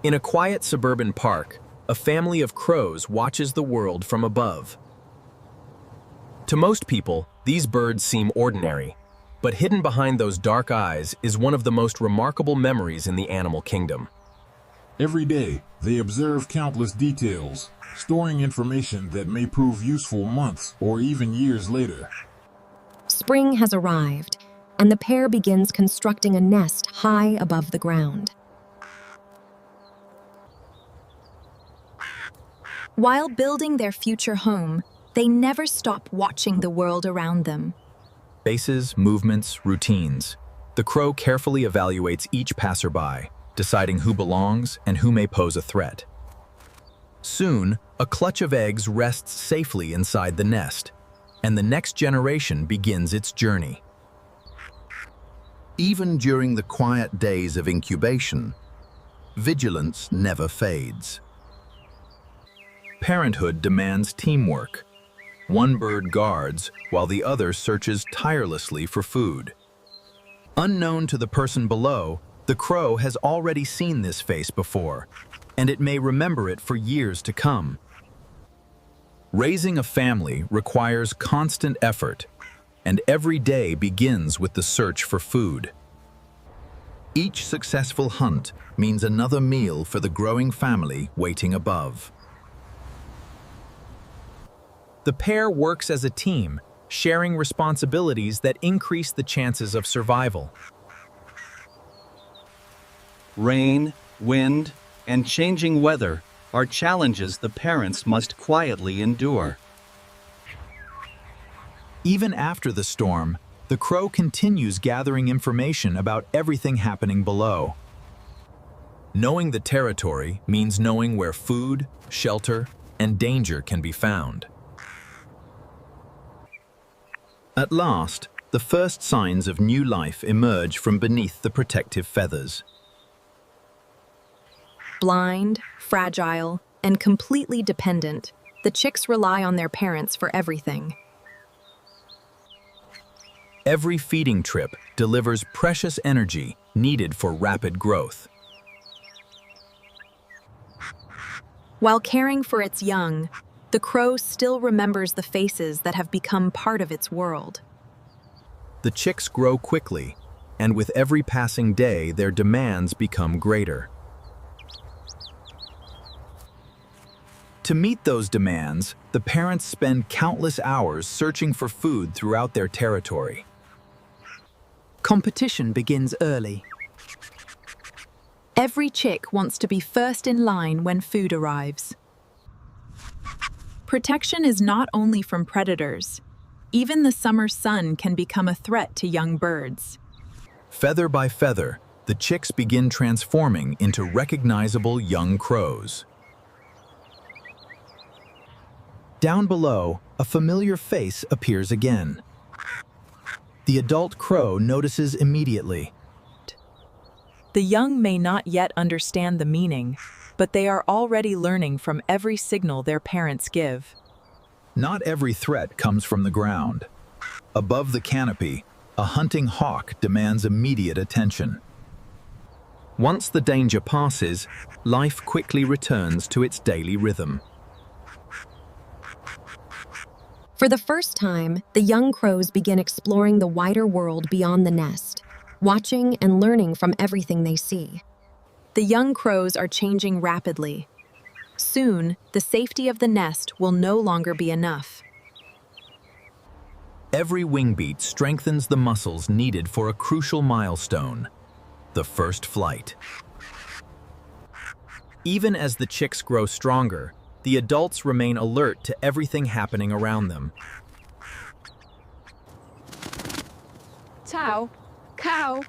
In a quiet suburban park, a family of crows watches the world from above. To most people, these birds seem ordinary, but hidden behind those dark eyes is one of the most remarkable memories in the animal kingdom. Every day, they observe countless details, storing information that may prove useful months or even years later. Spring has arrived, and the pair begins constructing a nest high above the ground. While building their future home, they never stop watching the world around them. Faces, movements, routines. The crow carefully evaluates each passerby, deciding who belongs and who may pose a threat. Soon, a clutch of eggs rests safely inside the nest, and the next generation begins its journey. Even during the quiet days of incubation, vigilance never fades. Parenthood demands teamwork. One bird guards while the other searches tirelessly for food. Unknown to the person below, the crow has already seen this face before, and it may remember it for years to come. Raising a family requires constant effort, and every day begins with the search for food. Each successful hunt means another meal for the growing family waiting above. The pair works as a team, sharing responsibilities that increase the chances of survival. Rain, wind, and changing weather are challenges the parents must quietly endure. Even after the storm, the crow continues gathering information about everything happening below. Knowing the territory means knowing where food, shelter, and danger can be found. At last, the first signs of new life emerge from beneath the protective feathers. Blind, fragile, and completely dependent, the chicks rely on their parents for everything. Every feeding trip delivers precious energy needed for rapid growth. While caring for its young, the crow still remembers the faces that have become part of its world. The chicks grow quickly, and with every passing day, their demands become greater. To meet those demands, the parents spend countless hours searching for food throughout their territory. Competition begins early. Every chick wants to be first in line when food arrives. Protection is not only from predators. Even the summer sun can become a threat to young birds. Feather by feather, the chicks begin transforming into recognizable young crows. Down below, a familiar face appears again. The adult crow notices immediately. The young may not yet understand the meaning, but they are already learning from every signal their parents give. Not every threat comes from the ground. Above the canopy, a hunting hawk demands immediate attention. Once the danger passes, life quickly returns to its daily rhythm. For the first time, the young crows begin exploring the wider world beyond the nest, watching and learning from everything they see. The young crows are changing rapidly. Soon, the safety of the nest will no longer be enough. Every wing beat strengthens the muscles needed for a crucial milestone, the first flight. Even as the chicks grow stronger, the adults remain alert to everything happening around them. Cow, cow.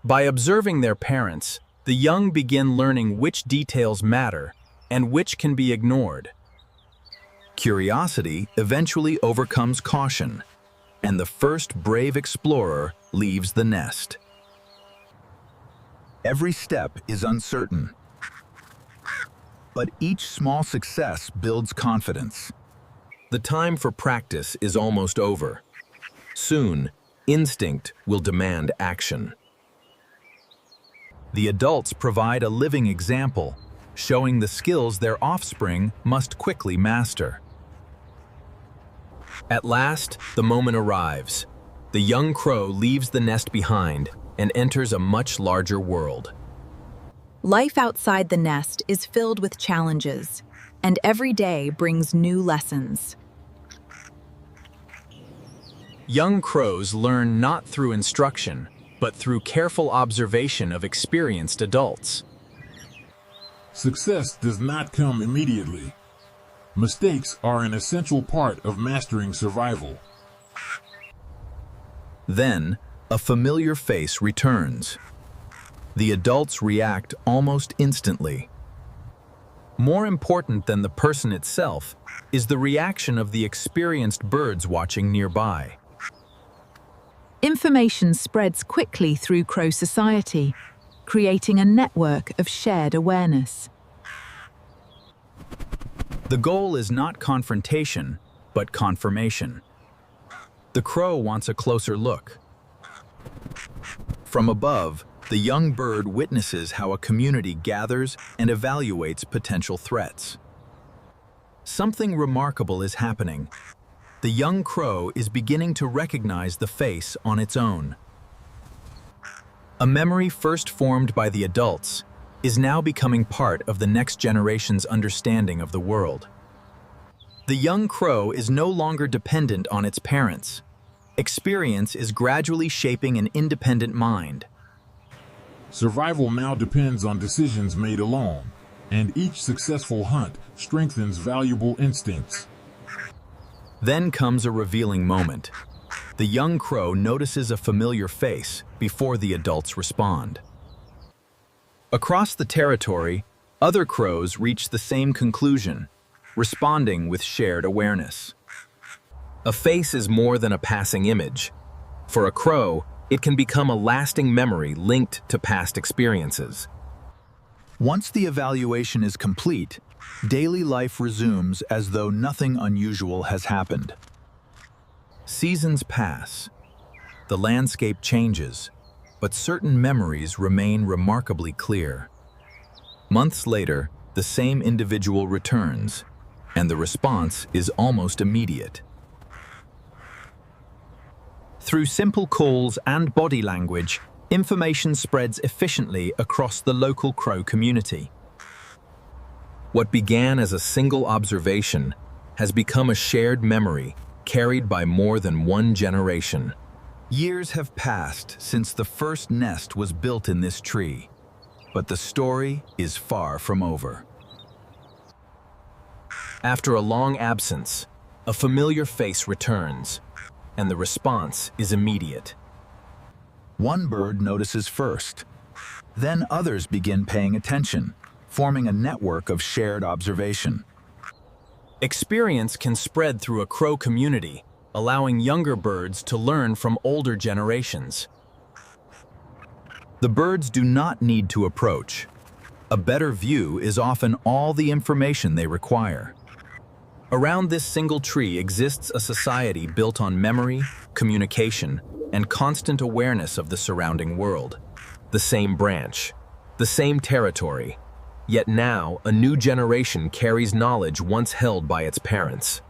By observing their parents, the young begin learning which details matter and which can be ignored. Curiosity eventually overcomes caution, and the first brave explorer leaves the nest. Every step is uncertain, but each small success builds confidence. The time for practice is almost over. Soon, instinct will demand action. The adults provide a living example, showing the skills their offspring must quickly master. At last, the moment arrives. The young crow leaves the nest behind and enters a much larger world. Life outside the nest is filled with challenges, and every day brings new lessons. Young crows learn not through instruction, but through careful observation of experienced adults. Success does not come immediately. Mistakes are an essential part of mastering survival. Then, a familiar face returns. The adults react almost instantly. More important than the person itself is the reaction of the experienced birds watching nearby. Information spreads quickly through crow society, creating a network of shared awareness. The goal is not confrontation, but confirmation. The crow wants a closer look. From above, the young bird witnesses how a community gathers and evaluates potential threats. Something remarkable is happening. The young crow is beginning to recognize the face on its own. A memory first formed by the adults is now becoming part of the next generation's understanding of the world. The young crow is no longer dependent on its parents. Experience is gradually shaping an independent mind. Survival now depends on decisions made alone, and each successful hunt strengthens valuable instincts. Then comes a revealing moment. The young crow notices a familiar face before the adults respond. Across the territory, other crows reach the same conclusion, responding with shared awareness. A face is more than a passing image. For a crow, it can become a lasting memory linked to past experiences. Once the evaluation is complete, daily life resumes as though nothing unusual has happened. Seasons pass. The landscape changes, but certain memories remain remarkably clear. Months later, the same individual returns, and the response is almost immediate. Through simple calls and body language, information spreads efficiently across the local crow community. What began as a single observation has become a shared memory carried by more than one generation. Years have passed since the first nest was built in this tree, but the story is far from over. After a long absence, a familiar face returns, and the response is immediate. One bird notices first. Then others begin paying attention, forming a network of shared observation. Experience can spread through a crow community, allowing younger birds to learn from older generations. The birds do not need to approach. A better view is often all the information they require. Around this single tree exists a society built on memory, communication, and constant awareness of the surrounding world. The same branch, the same territory, yet now a new generation carries knowledge once held by its parents.